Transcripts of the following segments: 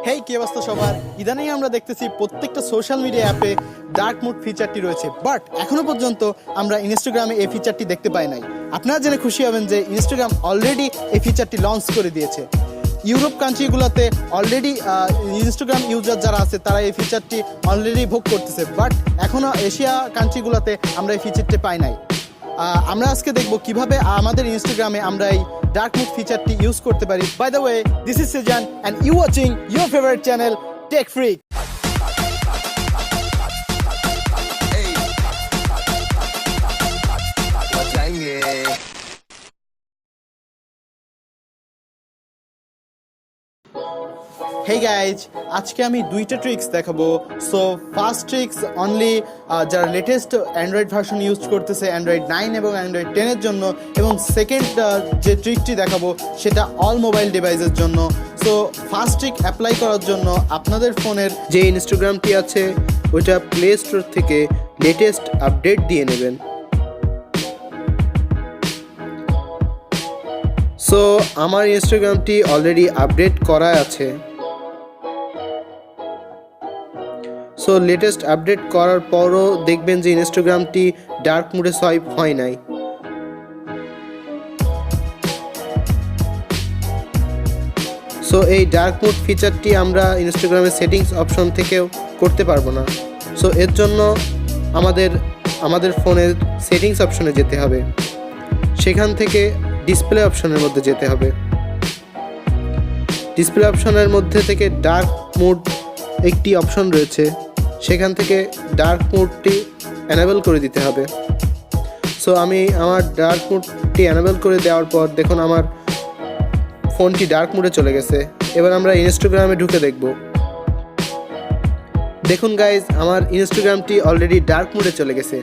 হেই কি অবস্থা সবার, ইদানিং আমরা দেখতেছি প্রত্যেকটা সোশ্যাল মিডিয়া অ্যাপে ডার্ক মোড ফিচারটি রয়েছে, বাট এখনো পর্যন্ত আমরা ইনস্টাগ্রামে এই ফিচারটি দেখতে পাই নাই। আপনারা জেনে খুশি হবেন যে ইনস্টাগ্রাম অলরেডি এই ফিচারটি লঞ্চ করে দিয়েছে। ইউরোপ কান্ট্রিগুলোতে অলরেডি ইনস্টাগ্রাম ইউজার যারা আছে তারা এই ফিচারটি অলরেডি ভোগ করতেছে, বাট এখনও এশিয়া কান্ট্রিগুলোতে আমরা এই ফিচারটি পাই নাই। আমরা আজকে দেখব কিভাবে আমাদের ইনস্টাগ্রামে আমরা এই ডার্ক মোড ফিচারটি ইউজ করতে পারি। By the way, this is Sezan and you watching your favourite channel Tech Freak. Hey guys, আজকে আমি দুইটা ট্রিক্স দেখাবো। সো ফার্স্ট ট্রিক্স অনলি যারা লেটেস্ট অ্যান্ড্রয়েড ভার্সন ইউজ করতেছে অ্যান্ড্রয়েড 9 এবং অ্যান্ড্রয়েড 10-এর জন্য, এবং সেকেন্ড যে ট্রিকটি দেখাবো সেটা অল মোবাইল ডিভাইসের জন্য। সো ফার্স্ট ট্রিক অ্যাপ্লাই করার জন্য আপনাদের ফোনের যে ইনস্টাগ্রামটি আছে ওইটা প্লে স্টোর থেকে লেটেস্ট আপডেট দিয়ে নেবেন। সো আমার ইনস্টাগ্রামটি অলরেডি আপডেট করা আছে। সো লেটেস্ট আপডেট করার পরও দেখবেন যে ইনস্টাগ্রামটি ডার্ক মোডে সোয়াইপ হয় নাই। সো এই ডার্ক মোড ফিচারটি আমরা ইনস্টাগ্রামের সেটিংস অপশন থেকেও করতে পারবো না। সো এর জন্য আমাদের ফোনের সেটিংস অপশনে যেতে হবে, সেখান থেকে ডিসপ্লে অপশনের মধ্যে যেতে হবে। ডিসপ্লে অপশনের মধ্যে থেকে ডার্ক মোড একটি অপশন রয়েছে, সেখান থেকে ডার্ক মোডটি এনেবল করে দিতে হবে। সো আমি আমার ডার্ক মোডটি এনেবল করে দেওয়ার পর দেখুন আমার ফোনটি ডার্ক মোডে চলে গেছে। এবার আমরা ইনস্টাগ্রামে ঢুকে দেখব। দেখুন গাইজ, আমার ইনস্টাগ্রামটি অলরেডি ডার্ক মোডে চলে গেছে।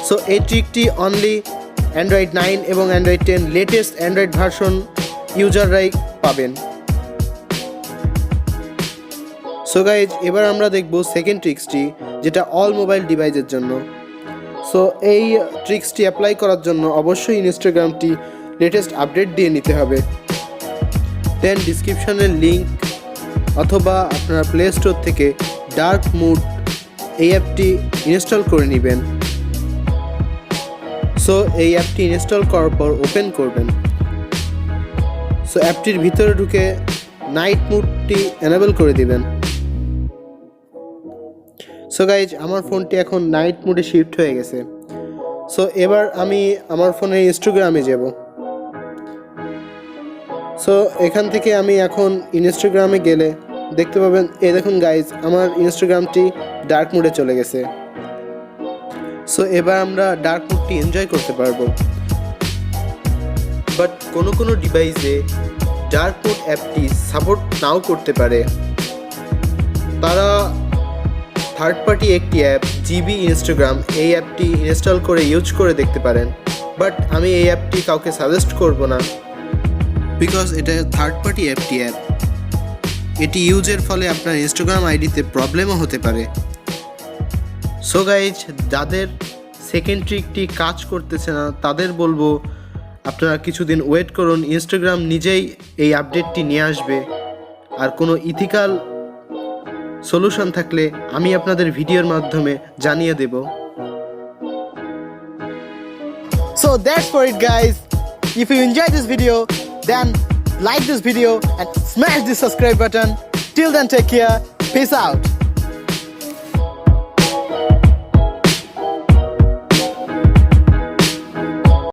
সো এই ট্রিকটি অনলি অ্যান্ড্রয়েড 9 এবং অ্যান্ড্রয়েড 10 লেটেস্ট অ্যান্ড্রয়েড ভার্সন ইউজাররাই পাবেন। সো গাইজ, এবার আমরা দেখব সেকেন্ড ট্রিক্সটি, যেটা অল মোবাইল ডিভাইসের জন্য। সো এই ট্রিক্সটি অ্যাপ্লাই করার জন্য অবশ্যই ইনস্টাগ্রামটি লেটেস্ট আপডেট দিয়ে নিতে হবে। দেন ডিসক্রিপশনের লিঙ্ক অথবা আপনার প্লে স্টোর থেকে ডার্ক মোড এই অ্যাপটি ইনস্টল করে নেবেন। সো এই অ্যাপটি ইনস্টল করার পর ওপেন করবেন। সো অ্যাপটির ভিতরে ঢুকে নাইট মোডটি এনেবল করে দিবেন। সো গাইজ, আমার ফোনটি এখন নাইট মোডে শিফট হয়ে গেছে। সো এবার আমি আমার ফোনের ইনস্টাগ্রামে যাব। সো এখান থেকে আমি এখন ইনস্টাগ্রামে গেলে দেখতে পাবেন, দেখুন গাইজ, আমার ইনস্টাগ্রামটি ডার্ক মোডে চলে গেছে। সো এবার আমরা ডার্ক মোডটি এনজয় করতে পারবো। বাট কোনো ডিভাইসে ডার্ক মোড অ্যাপটি সাপোর্ট নাও করতে পারে। তারা থার্ড পার্টি একটি অ্যাপ জিবি ইনস্টাগ্রাম এই অ্যাপটি ইনস্টল করে ইউজ করে দেখতে পারেন। বাট আমি এই অ্যাপটি কাউকে সাজেস্ট করব না, বিকজ এটা থার্ড পার্টি অ্যাপ। এটি ইউজের ফলে আপনার ইনস্টাগ্রাম আইডিতে প্রবলেমও হতে পারে। সো গাইজ, যাদের সেকেন্ড ট্রিকটি কাজ করতেছে না তাদের বলবো আপনারা কিছুদিন ওয়েট করুন, ইনস্টাগ্রাম নিজেই এই আপডেটটি নিয়ে আসবে। আর কোনো ইথিক্যাল সলিউশন থাকলে আমি আপনাদের ভিডিওর মাধ্যমে জানিয়ে দেব। So that's for it guys. If you enjoyed this video, then like this video and smash the subscribe button. Till then, take care. Peace out.